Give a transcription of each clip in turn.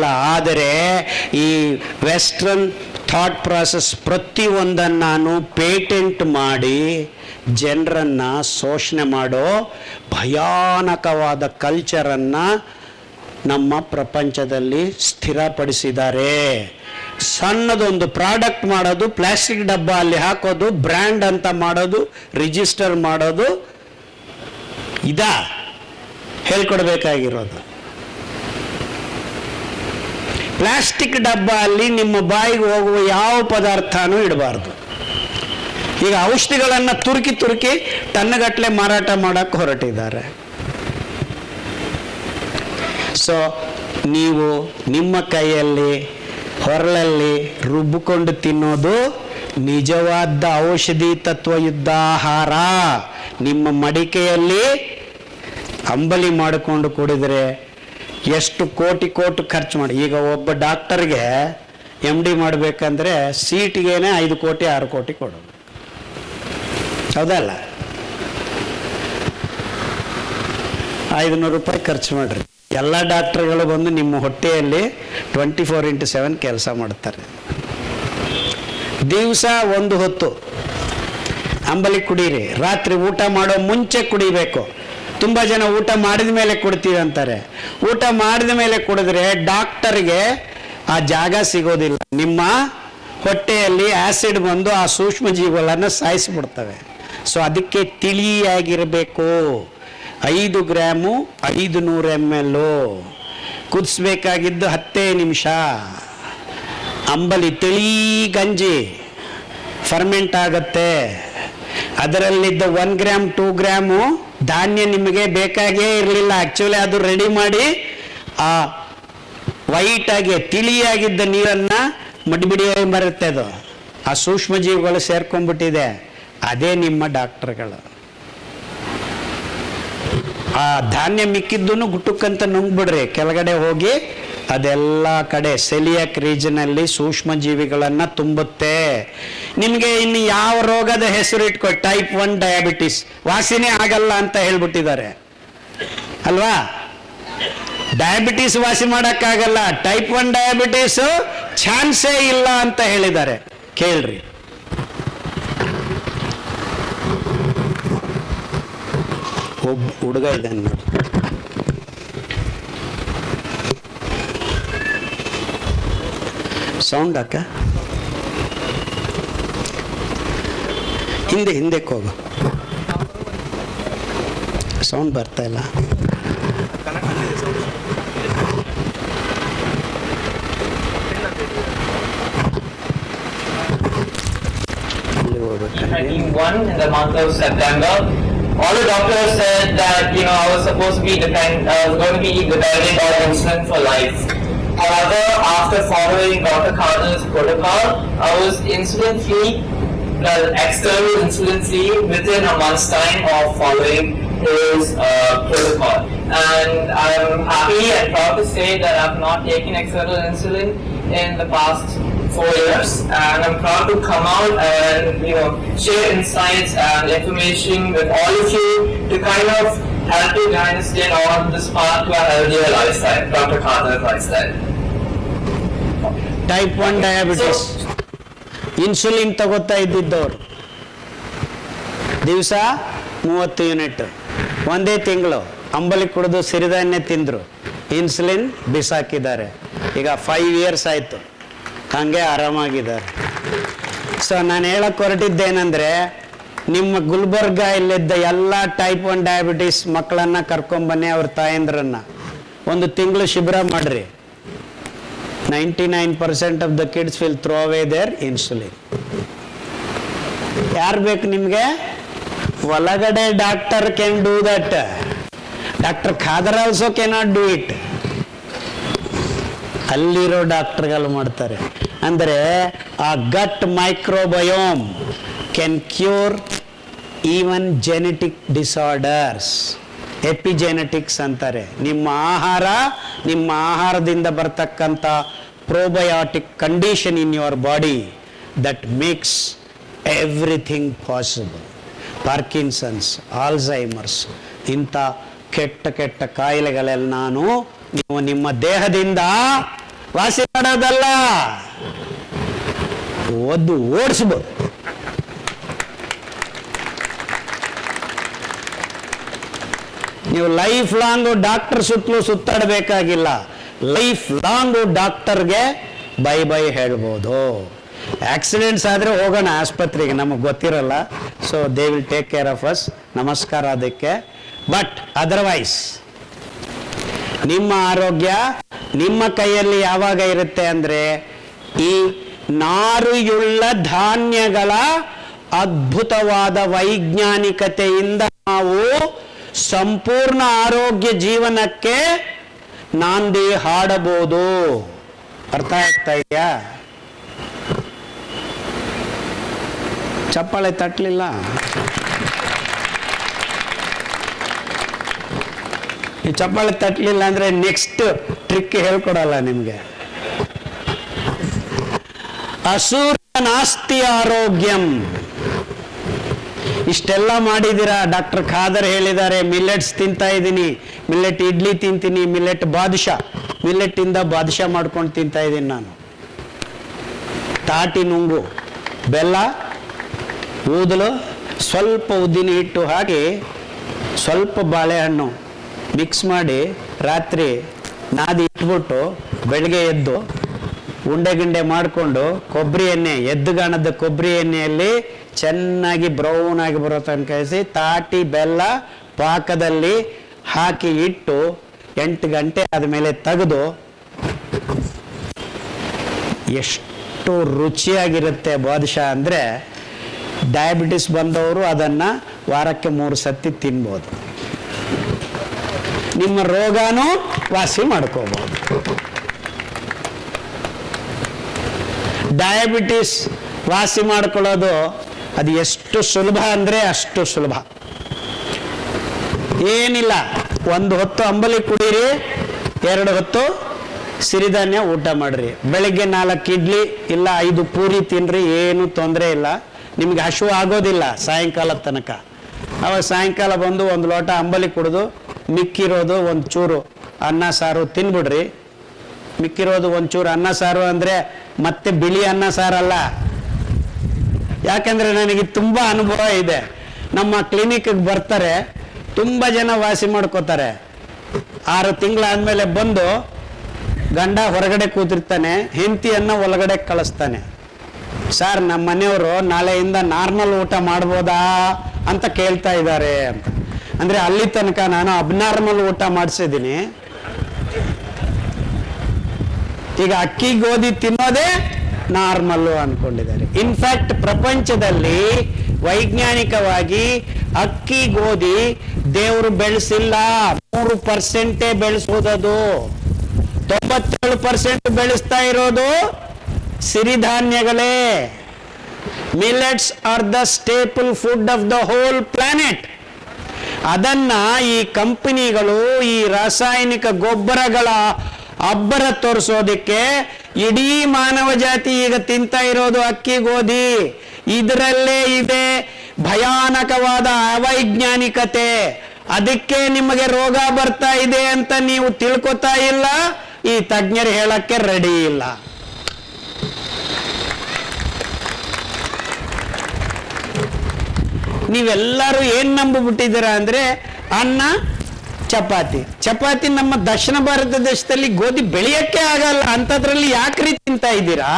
ಆದರೆ ಈ western thought process ಪ್ರತಿಯೊಂದನ್ನು ನಾನು ಪೇಟೆಂಟ್ ಮಾಡಿ ಜನರನ್ನು ಶೋಷಣೆ ಮಾಡೋ ಭಯಾನಕವಾದ ಕಲ್ಚರನ್ನು ನಮ್ಮ ಪ್ರಪಂಚದಲ್ಲಿ ಸ್ಥಿರಪಡಿಸಿದ್ದಾರೆ. ಸಣ್ಣದೊಂದು ಪ್ರಾಡಕ್ಟ್ ಮಾಡೋದು, ಪ್ಲಾಸ್ಟಿಕ್ ಡಬ್ಬ ಅಲ್ಲಿ ಹಾಕೋದು, ಬ್ರ್ಯಾಂಡ್ ಅಂತ ಮಾಡೋದು, ರಿಜಿಸ್ಟರ್ ಮಾಡೋದು, ಹೇಳ್ಕೊಡ್ಬೇಕಾಗಿರೋದು. ಪ್ಲಾಸ್ಟಿಕ್ ಡಬ್ಬ ಅಲ್ಲಿ ನಿಮ್ಮ ಬಾಯಿಗೆ ಹೋಗುವ ಯಾವ ಪದಾರ್ಥನೂ ಇಡಬಾರ್ದು. ಈಗ ಔಷಧಿಗಳನ್ನು ತುರುಕಿ ಟನ್ನಗಟ್ಟಲೆ ಮಾರಾಟ ಮಾಡಕ್ಕೆ ಹೊರಟಿದ್ದಾರೆ. ಸೊ ನೀವು ನಿಮ್ಮ ಕೈಯಲ್ಲಿ ಹೊರಳಲ್ಲಿ ರುಬ್ಬಿಕೊಂಡು ತಿನ್ನೋದು ನಿಜವಾದ ಔಷಧಿ ತತ್ವಯುದ್ಧ ಆಹಾರ. ನಿಮ್ಮ ಮಡಿಕೆಯಲ್ಲಿ ಅಂಬಲಿ ಮಾಡಿಕೊಂಡು ಕುಡಿದ್ರೆ ಎಷ್ಟು ಕೋಟಿ ಖರ್ಚು ಮಾಡಿ. ಈಗ ಒಬ್ಬ ಡಾಕ್ಟರ್ಗೆ MD ಮಾಡಬೇಕಂದ್ರೆ ಸೀಟಿಗೇನೆ 5 ಕೋಟಿ 6 ಕೋಟಿ ಕೊಡೋದು, ಹೌದಲ್ಲ? 500 ರೂಪಾಯಿ ಖರ್ಚು ಮಾಡ್ರಿ. ಎಲ್ಲ ಡಾಕ್ಟರ್ಗಳು ಬಂದು ನಿಮ್ಮ ಹೊಟ್ಟೆಯಲ್ಲಿ 24x7 ಕೆಲಸ ಮಾಡ್ತಾರೆ. ದಿವಸ ಒಂದು ಹೊತ್ತು ಅಂಬಲಿ ಕುಡೀರಿ. ರಾತ್ರಿ ಊಟ ಮಾಡೋ ಮುಂಚೆ ಕುಡಿಬೇಕು. ತುಂಬ ಜನ ಊಟ ಮಾಡಿದ ಮೇಲೆ ಕುಡ್ತೀವಿ ಅಂತಾರೆ. ಊಟ ಮಾಡಿದ ಮೇಲೆ ಕುಡಿದ್ರೆ ಡಾಕ್ಟರ್ಗೆ ಆ ಜಾಗ ಸಿಗೋದಿಲ್ಲ. ನಿಮ್ಮ ಹೊಟ್ಟೆಯಲ್ಲಿ ಆ್ಯಸಿಡ್ ಬಂದು ಆ ಸೂಕ್ಷ್ಮ ಜೀವಿಗಳನ್ನು ಸಾಯಿಸಿಬಿಡ್ತವೆ. ಸೊ ಅದಕ್ಕೆ ತಿಳಿಯಾಗಿರಬೇಕು. 5 ಗ್ರಾಮು 500 ml ಕುದಿಸ್ಬೇಕಾಗಿದ್ದು 10 ನಿಮಿಷ. ಅಂಬಲಿ ತಿಳಿ ಗಂಜಿ ಫರ್ಮೆಂಟ್ ಆಗುತ್ತೆ. ಅದರಲ್ಲಿದ್ದ 1 ಗ್ರಾಮ್ 2 ಗ್ರಾಮು ಧಾನ್ಯ ನಿಮಗೆ ಬೇಕಾಗೇ ಇರಲಿಲ್ಲ. ಆ್ಯಕ್ಚುಲಿ ಅದು ರೆಡಿ ಮಾಡಿ ಆ ವೈಟಾಗಿ ತಿಳಿಯಾಗಿದ್ದ ನೀರನ್ನು ಮಡಿಬಿಡಿಯಾಗಿ ಬರುತ್ತೆ. ಅದು ಆ ಸೂಕ್ಷ್ಮ ಜೀವಿಗಳು ಸೇರ್ಕೊಂಡ್ಬಿಟ್ಟಿದೆ. ಅದೇ ನಿಮ್ಮ ಡಾಕ್ಟರ್ಗಳು. ಆ ಧಾನ್ಯ ಮಿಕ್ಕಿದ್ದೂ ಗುಟ್ಟುಕ್ಕಂತ ನುಂಗ್ಬಿಡ್ರಿ. ಕೆಳಗಡೆ ಹೋಗಿ ಅದೆಲ್ಲ ಕಡೆ ಸೆಲಿಯಾಕ್ ರೀಜನಲ್ಲಿ ಸೂಕ್ಷ್ಮ ಜೀವಿಗಳನ್ನು ತುಂಬುತ್ತೆ. ನಿಮಗೆ ಇನ್ನು ಯಾವ ರೋಗದ ಹೆಸರು ಇಟ್ಕೊ, ಟೈಪ್ 1 ಡಯಾಬಿಟಿಸ್ ವಾಸಿನೇ ಆಗಲ್ಲ ಅಂತ ಹೇಳ್ಬಿಟ್ಟಿದ್ದಾರೆ ಅಲ್ವಾ? ಡಯಾಬಿಟಿಸ್ ವಾಸಿ ಮಾಡೋಕ್ಕಾಗಲ್ಲ, ಟೈಪ್ 1 ಡಯಾಬಿಟಿಸ್ ಚಾನ್ಸೇ ಇಲ್ಲ ಅಂತ ಹೇಳಿದ್ದಾರೆ. ಕೇಳ್ರಿ. ಒಬ್ಬ ಹುಡುಗ ಇದ್ದಾನೆ ನೋಡಿ, ಸೌಂಡ್ ಅಕ್ಕ ಹಿಂದಕ್ಕೆ ಹೋಗು, ಸೌಂಡ್ ಬರ್ತಾ ಇಲ್ಲ. In the month of September, all the doctors said that I was supposed to be going to be dependent on insulin for life. However, after following Dr. Khanna's protocol, I was insulin free, external insulin free within a month's time of following his protocol. And I'm happy and proud to say that I've not taken external insulin in the past 4 years, and I'm proud to come out and share insights and information with all of you to kind of help you guys get on this path to a healthier lifestyle, Dr. Khanna's lifestyle. Type 1 diabetes insulin ತಗೋತಾ ಇದ್ದಿದ್ದವರು ದಿವಸ 30 unit, ಒಂದೇ ತಿಂಗಳು ಅಂಬಲಿ ಕುಡಿದು ಸಿರಿಧಾನ್ಯ ತಿಂದರು, insulin ಬಿಸಾಕಿದ್ದಾರೆ. ಈಗ 5 years ಆಯಿತು, ಹಂಗೆ ಆರಾಮಾಗಿದ್ದಾರೆ. ಸೊ ನಾನು ಹೇಳಕ್ಕೆ ಹೊರಟಿದ್ದೇನೆಂದರೆ, ನಿಮ್ಮ ಗುಲ್ಬರ್ಗ ಇಲ್ಲಿದ್ದ ಎಲ್ಲ ಟೈಪ್ 1 ಡಯಾಬಿಟಿಸ್ ಮಕ್ಕಳನ್ನು ಕರ್ಕೊಂಬನ್ನಿ, ಅವ್ರ ತಾಯಂದ್ರನ್ನು 1 ತಿಂಗಳು ಶಿಬಿರ ಮಾಡಿರಿ. 99% of the kids will throw away their insulin. ಯಾರು ಬೇಕು ನಿಮಗೆ? ಒಳಗಡೆ doctor can do that. Doctor Khader also cannot do it. ಅಲ್ಲಿರೋ ಡಾಕ್ಟರ್ಗಳು ಮಾಡ್ತಾರೆ. ಅಂದರೆ ಆ gut microbiome can cure even genetic disorders. Epigenetics ಅಂತಾರೆ. ನಿಮ್ಮ ಆಹಾರದಿಂದ ಬರ್ತಕ್ಕಂಥ probiotic condition in your body that makes everything possible. Parkinson's, Alzheimer's, ಇಂಥ ಕೆಟ್ಟ ಕಾಯಿಲೆಗಳೆಲ್ಲ ನೀವು ನಿಮ್ಮ ದೇಹದಿಂದ ವಾಸಿ ಮಾಡೋದಲ್ಲ, ಒದ್ದು ಓಡಿಸ್ಬೋದು. ನೀವು ಲೈಫ್ ಲಾಂಗ್ ಡಾಕ್ಟರ್ ಸುತ್ತಲೂ ಸುತ್ತಾಡಬೇಕಾಗಿಲ್ಲ, ಲೈಫ್ ಲಾಂಗ್ ಡಾಕ್ಟರ್ಗೆ ಬೈ ಬೈ ಹೇಳ್ಬೋದು. ಆಕ್ಸಿಡೆಂಟ್ಸ್ ಆದರೆ ಹೋಗೋಣ ಆಸ್ಪತ್ರೆಗೆ, ನಮಗೆ ಗೊತ್ತಿರಲ್ಲ, so they will take care of us, ನಮಸ್ಕಾರ ಅದಕ್ಕೆ. ಬಟ್ ಅದರ್ವೈಸ್ ನಿಮ್ಮ ಆರೋಗ್ಯ ನಿಮ್ಮ ಕೈಯಲ್ಲಿ ಯಾವಾಗ ಇರುತ್ತೆ ಅಂದರೆ ಈ ನಾರುಯುಳ್ಳ ಧಾನ್ಯಗಳ ಅದ್ಭುತವಾದ ವೈಜ್ಞಾನಿಕತೆಯಿಂದ ನಾವು ಸಂಪೂರ್ಣ ಆರೋಗ್ಯ ಜೀವನಕ್ಕೆ ನಾಂದಿ ಹಾಡಬಹುದು. ಅರ್ಥ ಆಗ್ತಾ ಇದೆಯಾ? ಚಪ್ಪಾಳೆ ತಟ್ಟಲಿಲ್ಲ. ಈ ಚಪ್ಪಾಳೆ ತಟ್ಟಲಿಲ್ಲ ಅಂದ್ರೆ ನೆಕ್ಸ್ಟ್ ಟ್ರಿಕ್ ಹೇಳ್ಕೊಡಲ್ಲ ನಿಮ್ಗೆ. ಅಸೂರ್ಯ ನಾಸ್ತಿ ಆರೋಗ್ಯಂ. ಇಷ್ಟೆಲ್ಲ ಮಾಡಿದ್ದೀರಾ. ಡಾಕ್ಟರ್ ಖಾದರ್ ಹೇಳಿದ್ದಾರೆ, ಮಿಲ್ಲೆಟ್ಸ್ ತಿಂತಾ ಇದ್ದೀನಿ, ಮಿಲ್ಲೆಟ್ ಇಡ್ಲಿ ತಿಂತೀನಿ, ಮಿಲ್ಲೆಟ್ ಬಾದುಷಾ, ಮಿಲ್ಲೆಟ್ ಇಂದ ಬಾದುಷಾ ಮಾಡ್ಕೊಂಡು ತಿಂತಾ ಇದ್ದೀನಿ ನಾನು. ತಾಟಿ ನುಂಗು, ಬೆಲ್ಲ, ಊದಲು, ಸ್ವಲ್ಪ ಉದ್ದಿನ ಹಿಟ್ಟು ಹಾಕಿ ಸ್ವಲ್ಪ ಬಾಳೆಹಣ್ಣು ಮಿಕ್ಸ್ ಮಾಡಿ ರಾತ್ರಿ ನಾದಿ ಇಟ್ಬಿಟ್ಟು ಬೆಳಗ್ಗೆ ಎದ್ದು ಉಂಡೆ ಗಿಂಡೆ ಮಾಡಿಕೊಂಡು ಕೊಬ್ಬರಿ ಎಣ್ಣೆ, ಎದ್ದುಗಾಣದ ಕೊಬ್ಬರಿ ಎಣ್ಣೆಯಲ್ಲಿ ಚೆನ್ನಾಗಿ ಬ್ರೌನ್ ಆಗಿ ಬರೋ ತನಕ ಕಾಯಿಸಿ ತಾಟಿ ಬೆಲ್ಲ ಪಾಕದಲ್ಲಿ ಹಾಕಿ ಇಟ್ಟು 8 ಗಂಟೆ ಆದಮೇಲೆ ತೆಗೆದು, ಎಷ್ಟು ರುಚಿಯಾಗಿರುತ್ತೆ ಬಾದುಷಾ ಅಂದರೆ ಡಯಾಬಿಟಿಸ್ ಬಂದವರು ಅದನ್ನು ವಾರಕ್ಕೆ 3 ಸತಿ ತಿನ್ಬೋದು. ನಿಮ್ಮ ರೋಗನೂ ವಾಸಿ ಮಾಡ್ಕೋಬಹುದು. ಡಯಾಬಿಟಿಸ್ ವಾಸಿ ಮಾಡ್ಕೊಳ್ಳೋದು ಅದು ಎಷ್ಟು ಸುಲಭ ಅಂದರೆ ಅಷ್ಟು ಸುಲಭ. ಏನಿಲ್ಲ, 1 ಹೊತ್ತು ಅಂಬಲಿ ಕುಡೀರಿ, 2 ಹೊತ್ತು ಸಿರಿಧಾನ್ಯ ಊಟ ಮಾಡ್ರಿ, ಬೆಳಿಗ್ಗೆ 4 ಇಡ್ಲಿ ಇಲ್ಲ 5 ಪೂರಿ ತಿನ್ರಿ, ಏನು ತೊಂದರೆ ಇಲ್ಲ. ನಿಮ್ಗೆ ಹಸಿವು ಆಗೋದಿಲ್ಲ ಸಾಯಂಕಾಲದ ತನಕ. ಅವಾಗ ಸಾಯಂಕಾಲ ಬಂದು 1 ಲೋಟ ಅಂಬಲಿ ಕುಡಿದು ಮಿಕ್ಕಿರೋದು 1 ಚೂರು ಅನ್ನ ಸಾರು ತಿನ್ಬಿಡ್ರಿ. ಮಿಕ್ಕಿರೋದು 1 ಚೂರು ಅನ್ನ ಸಾರು ಅಂದರೆ ಮತ್ತೆ ಬಿಳಿ ಅನ್ನ ಸಾರಲ್ಲ. ಯಾಕಂದ್ರೆ ನನಗೆ ತುಂಬ ಅನುಭವ ಇದೆ. ನಮ್ಮ ಕ್ಲಿನಿಕ್ಗೆ ಬರ್ತಾರೆ, ತುಂಬ ಜನ ವಾಸಿ ಮಾಡ್ಕೋತಾರೆ. 6 ತಿಂಗಳಾದ್ಮೇಲೆ ಬಂದು ಗಂಡ ಹೊರಗಡೆ ಕೂತಿರ್ತಾನೆ, ಹೆಂಡತಿಯನ್ನ ಒಳಗಡೆ ಕಳಿಸ್ತಾನೆ. ಸರ್, ನಮ್ಮ ಮನೆಯವರು ನಾಳೆಯಿಂದ ನಾರ್ಮಲ್ ಊಟ ಮಾಡ್ಬೋದಾ ಅಂತ ಕೇಳ್ತಾ ಇದ್ದಾರೆ ಅಂತ. ಅಂದ್ರೆ ಅಲ್ಲಿ ತನಕ ನಾನು ಅಬ್ನಾರ್ಮಲ್ ಊಟ ಮಾಡಿಸಿದ್ದೀನಿ. ಈಗ ಅಕ್ಕಿ ಗೋಧಿ ತಿನ್ನೋದೇ ನಾರ್ಮಲ್ಲು ಅನ್ಕೊಂಡಿದ್ದಾರೆ. ಇನ್ಫ್ಯಾಕ್ಟ್ ಪ್ರಪಂಚದಲ್ಲಿ ವೈಜ್ಞಾನಿಕವಾಗಿ ಅಕ್ಕಿ ಗೋಧಿ ದೇವರು ಬೆಳೆಸಿಲ್ಲ, 3% ಬೆಳೆಸೋದದು. 97% ಬೆಳೆಸ್ತಾ ಇರೋದು ಸಿರಿಧಾನ್ಯಗಳೇ. Millets are the staple food of the whole planet. ಅದನ್ನ ಈ ಕಂಪನಿಗಳು ಈ ರಾಸಾಯನಿಕ ಗೊಬ್ಬರಗಳ ಅಬ್ಬರ ತೋರಿಸೋದಕ್ಕೆ ಇಡೀ ಮಾನವ ಜಾತಿ ಈಗ ತಿಂತಾ ಇರೋದು ಅಕ್ಕಿ ಗೋಧಿ. ಇದರಲ್ಲೇ ಇದೆ ಭಯಾನಕವಾದ ಅವೈಜ್ಞಾನಿಕತೆ. ಅದಕ್ಕೆ ನಿಮಗೆ ರೋಗ ಬರ್ತಾ ಇದೆ ಅಂತ ನೀವು ತಿಳ್ಕೊತಾ ಇಲ್ಲ, ಈ ತಜ್ಞರು ಹೇಳಕ್ಕೆ ರೆಡಿ ಇಲ್ಲ. ನೀವೆಲ್ಲರೂ ಏನ್ ನಂಬಿಬಿಟ್ಟಿದ್ದೀರಾ ಅಂದ್ರೆ ಅನ್ನ ಚಪಾತಿ. ಚಪಾತಿ ನಮ್ಮ ದಕ್ಷಿಣ ಭಾರತ ದೇಶದಲ್ಲಿ ಗೋಧಿ ಬೆಳೆಯಕ್ಕೆ ಆಗಲ್ಲ, ಅಂತದ್ರಲ್ಲಿ ಯಾಕ್ರಿ ತಿಂತಾ ಇದ್ದೀರಾ?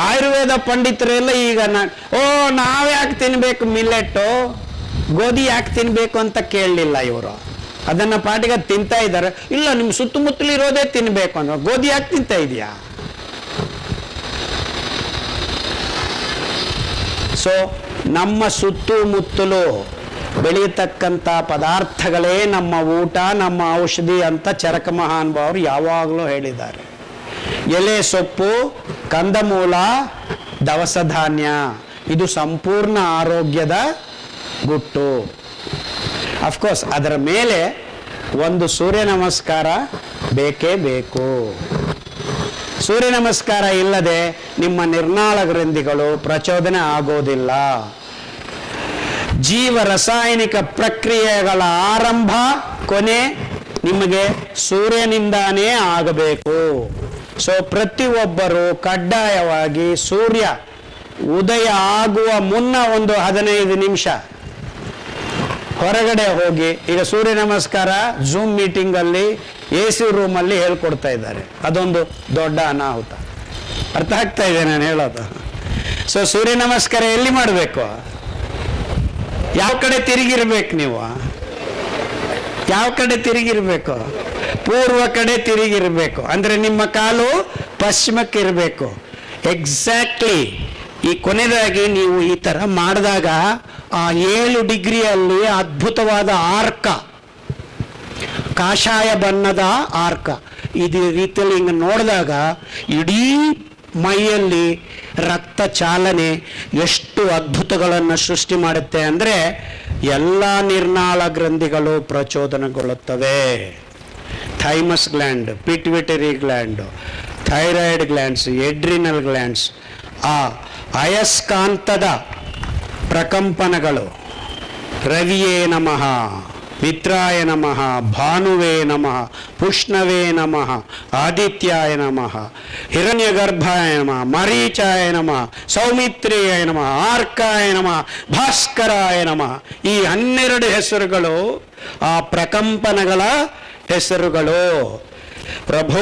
ಆಯುರ್ವೇದ ಪಂಡಿತರೆಲ್ಲ ಈಗ ನಾವ್ಯಾಕೆ ತಿನ್ಬೇಕು ಮಿಲ್ಲೆಟ್ಟು, ಗೋಧಿ ಯಾಕೆ ತಿನ್ಬೇಕು ಅಂತ ಕೇಳಲಿಲ್ಲ ಇವರು. ಅದನ್ನ ಪಾಟಿಗೆ ತಿಂತಾ ಇದ್ದಾರೆ. ಇಲ್ಲ, ನಿಮ್ ಸುತ್ತಮುತ್ತಲಿರೋದೇ ತಿನ್ಬೇಕು ಅಂದ್ರೆ ಗೋಧಿ ಯಾಕೆ ತಿಂತಾ ಇದೆಯಾ? ಸೊ ನಮ್ಮ ಸುತ್ತಮುತ್ತಲು ಬೆಳೆಯತಕ್ಕಂಥ ಪದಾರ್ಥಗಳೇ ನಮ್ಮ ಊಟ, ನಮ್ಮ ಔಷಧಿ ಅಂತ ಚರಕ ಮಹಾನುಭಾವರು ಯಾವಾಗಲೂ ಹೇಳಿದ್ದಾರೆ. ಎಲೆ ಸೊಪ್ಪು, ಕಂದಮೂಲ, ದವಸ ಧಾನ್ಯ, ಇದು ಸಂಪೂರ್ಣ ಆರೋಗ್ಯದ ಗುಟ್ಟು. ಅಫ್ಕೋರ್ಸ್ ಅದರ ಮೇಲೆ ಒಂದು ಸೂರ್ಯ ನಮಸ್ಕಾರ ಬೇಕೇ ಬೇಕು. ಸೂರ್ಯ ನಮಸ್ಕಾರ ಇಲ್ಲದೆ ನಿಮ್ಮ ನಿರ್ನಾಳ ಗ್ರಂಥಿಗಳು ಪ್ರಚೋದನೆ ಆಗೋದಿಲ್ಲ. ಜೀವ ರಾಸಾಯನಿಕ ಪ್ರಕ್ರಿಯೆಗಳ ಆರಂಭ ಕೊನೆ ನಿಮಗೆ ಸೂರ್ಯನಿಂದಾನೇ ಆಗಬೇಕು. ಸೊ ಪ್ರತಿಯೊಬ್ಬರು ಕಡ್ಡಾಯವಾಗಿ ಸೂರ್ಯ ಉದಯ ಆಗುವ ಮುನ್ನ ಒಂದು 15 ನಿಮಿಷ ಹೊರಗಡೆ ಹೋಗಿ, ಈಗ ಸೂರ್ಯ ನಮಸ್ಕಾರ ಝೂಮ್ ಮೀಟಿಂಗ್ ಅಲ್ಲಿ AC ರೂಮಲ್ಲಿ ಹೇಳ್ಕೊಡ್ತಾ ಇದ್ದಾರೆ. ಅದೊಂದು ದೊಡ್ಡ ಅನಾಹುತ. ಅರ್ಥ ಆಗ್ತಾ ಇದೆ ನಾನು ಹೇಳೋದು? ಸೊ ಸೂರ್ಯ ನಮಸ್ಕಾರ ಎಲ್ಲಿ ಮಾಡಬೇಕು? ಯಾವ ಕಡೆ ತಿರುಗಿರ್ಬೇಕು ನೀವು? ಯಾವ ಕಡೆ ತಿರುಗಿರ್ಬೇಕು? ಪೂರ್ವ ಕಡೆ ತಿರುಗಿರ್ಬೇಕು. ಅಂದ್ರೆ ನಿಮ್ಮ ಕಾಲು ಪಶ್ಚಿಮಕ್ಕೆ ಇರಬೇಕು. ಎಕ್ಸಾಕ್ಟ್ಲಿ. ಈ ಕೊನೆಯದಾಗಿ ನೀವು ಈ ತರ ಮಾಡಿದಾಗ ಆ 7 ಡಿಗ್ರಿಯಲ್ಲಿ ಅದ್ಭುತವಾದ ಆರ್ಕ, ಕಾಷಾಯ ಬಣ್ಣದ ಆರ್ಕ, ಇದು ರೀತಿಯಲ್ಲಿ ಹಿಂಗೆ ನೋಡಿದಾಗ ಇಡೀ ಮೈಯಲ್ಲಿ ರಕ್ತ ಚಾಲನೆ ಎಷ್ಟು ಅದ್ಭುತಗಳನ್ನು ಸೃಷ್ಟಿ ಮಾಡುತ್ತೆ ಅಂದರೆ ಎಲ್ಲ ನಿರ್ನಾಳ ಗ್ರಂಥಿಗಳು ಪ್ರಚೋದನೆಗೊಳ್ಳುತ್ತವೆ. Thymus gland, pituitary gland, thyroid glands, adrenal glands, ಆ ಅಯಸ್ಕಾಂತದ ಪ್ರಕಂಪನಗಳು. ರವಿಯೇ ನಮಃ, ಮಿತ್ರಾಯ ನಮಃ, ಭಾನುವೇ ನಮಃ, ಪುಷ್ಣವೇ ನಮಃ, ಆದಿತ್ಯಾಯ ನಮಃ, ಹಿರಣ್ಯಗರ್ಭಾಯ ನಮಃ, ಮರೀಚಾಯ ನಮಃ, ಸೌಮಿತ್ರಿಯಾಯ ನಮಃ, ಆರ್ಕಾಯ ನಮಃ, ಭಾಸ್ಕರಾಯ ನಮಃ. ಈ 12 ಹೆಸರುಗಳು ಆ ಪ್ರಕಂಪನಗಳ ಹೆಸರುಗಳು. ಪ್ರಭು